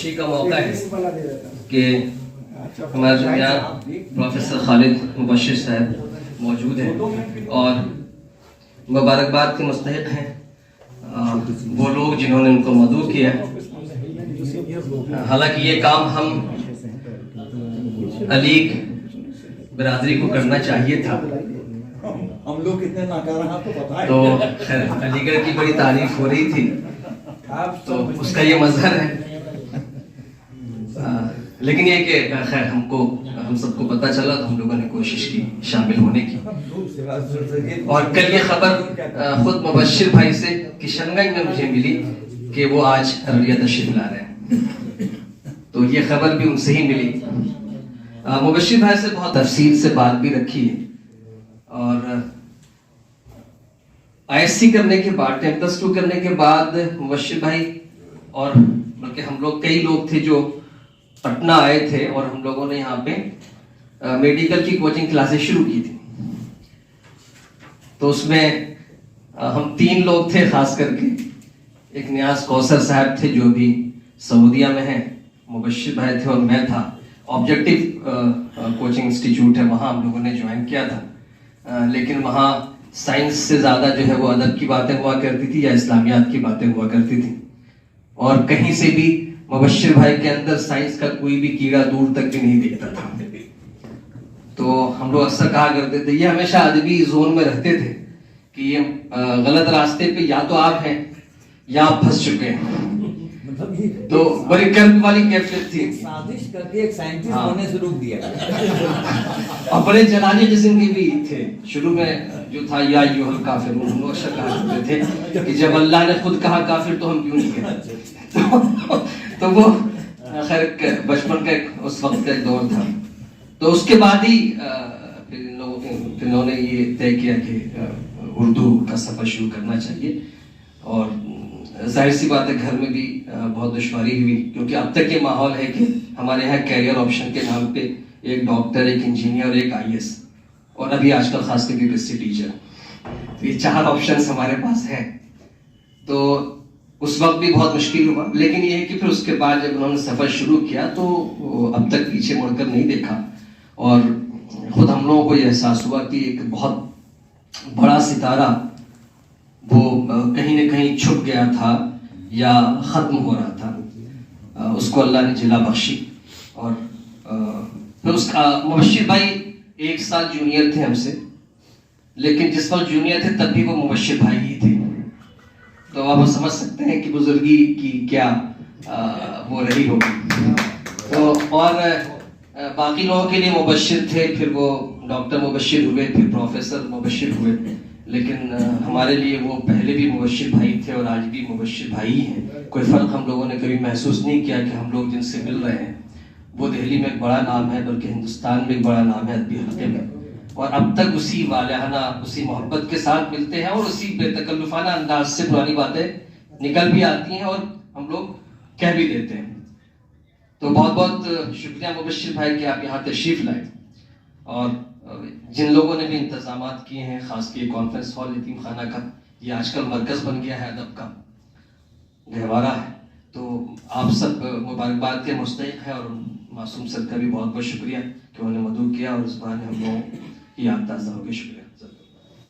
खुशी का मौका है कि हमारे दरमियान प्रोफेसर खालिद मुबश्शिर साहब मौजूद हैं और मुबारकबाद के मुस्तहिक हैं वो लोग जिन्होंने उनको मदऊ किया। हालांकि ये काम हम अलीग बिरादरी को करना चाहिए था, हम लोग कितने नाकारा हैं तो पता है। तो खैर अलीगढ़ की बड़ी तारीफ हो रही थी तो उसका ये मजहर है। लेकिन ये कि खैर हम सबको पता चला तो हम लोगों ने कोशिश की शामिल होने की। और कल ये खबर खुद मुबश्शिर भाई से किशनगंज में मुझे मिली कि वो आज अररिया तशरीफ ला रहे हैं, तो ये खबर भी उनसे ही मिली। मुबश्शिर भाई से बहुत तफसील से बात भी रखी है और ISC करने के बाद 10+2 करने के बाद मुबश्शिर भाई और बल्कि हम लोग कई लोग थे जो पटना आए थे और हम लोगों ने यहाँ पे मेडिकल की कोचिंग क्लासेस शुरू की थी। तो उसमें हम 3 लोग थे, खास करके एक नियाज कौसर साहब थे जो भी सऊदीया में हैं, मुबश्शिर भाई थे और मैं था। ऑब्जेक्टिव कोचिंग इंस्टीट्यूट है, वहाँ हम लोगों ने ज्वाइन किया था। लेकिन वहाँ साइंस से ज़्यादा जो है वो अदब की बातें हुआ करती थी या इस्लामियात की बातें हुआ करती थी, और कहीं से भी मुबश्शिर भाई के अंदर साइंस का कोई भी कीड़ा दूर तक भी नहीं दिखता था। तो हम लोग अक्सर कहा करते थे, ये हमेशा अदबी जोन में रहते थे कि ये गलत रास्ते पे या तो आप हैं या आप फंस चुके हैं। तो बड़ी कर्म वाली कैफियत थी, साजिश करके एक साइंटिस्ट होने से रोक दिया। और बड़े जलाने जिस्म के भी थे। शुरू में जो था या अय्युहल काफिरून, हम लोग अक्सर कहा करते थे कि जब अल्लाह ने खुद कहा काफिर तो हम क्यों नहीं कहें। तो वो खैर बचपन का उस वक्त का एक दौर था। तो उसके बाद ही फिर इन्होंने ये तय किया कि उर्दू का सफर शुरू करना चाहिए। और जाहिर सी बात है घर में भी बहुत दुश्वारी हुई, क्योंकि अब तक ये माहौल है कि हमारे यहाँ कैरियर ऑप्शन के नाम पे एक डॉक्टर, एक इंजीनियर और एक IAS, और अभी आजकल खास करके यूनिवर्सिटी टीचर, तो ये 4 ऑप्शंस हमारे पास हैं। तो उस वक्त भी बहुत मुश्किल हुआ, लेकिन ये है कि फिर उसके बाद जब उन्होंने सफ़र शुरू किया तो अब तक पीछे मुड़कर नहीं देखा। और खुद हम लोगों को ये एहसास हुआ कि एक बहुत बड़ा सितारा वो कहीं न कहीं छुप गया था या ख़त्म हो रहा था, उसको अल्लाह ने जिला बख्शी। और फिर उसका मुबश्शिर भाई 1 साल जूनियर थे हमसे, लेकिन जिस वक्त जूनियर थे तब भी वो मुबश्शिर भाई ही थे। तो आप समझ सकते हैं कि बुजुर्गी की क्या वो रही होगी। तो और बाकी लोगों के लिए मुबश्शिर थे, फिर वो डॉक्टर मुबश्शिर हुए, फिर प्रोफेसर मुबश्शिर हुए, लेकिन हमारे लिए वो पहले भी मुबश्शिर भाई थे और आज भी मुबश्शिर भाई ही हैं। कोई फ़र्क हम लोगों ने कभी महसूस नहीं किया कि हम लोग जिनसे मिल रहे हैं वो दिल्ली में एक बड़ा नाम है, बल्कि हिंदुस्तान में एक बड़ा नाम है अदबी हल्के में, और अब तक उसी वालहाना, उसी मोहब्बत के साथ मिलते हैं और उसी बेतकल्लुफाना अंदाज से पुरानी बातें निकल भी आती हैं और हम लोग कह भी देते हैं। तो बहुत बहुत शुक्रिया मुबश्शिर भाई कि आप यहाँ तशरीफ़ लाए। और जिन लोगों ने भी इंतजामात किए हैं, खास के कॉन्फ्रेंस हॉल यतीम खाना का, ये आजकल मरकज़ बन गया है, अदब का गहवारा है, तो आप सब मुबारकबाद के मुस्तहिक हैं। और मासूम सर का भी बहुत बहुत शुक्रिया कि उन्होंने मदऊ किया और इस बहाने हम लोगों की याद ताज़ा हो गई। शुक्रिया।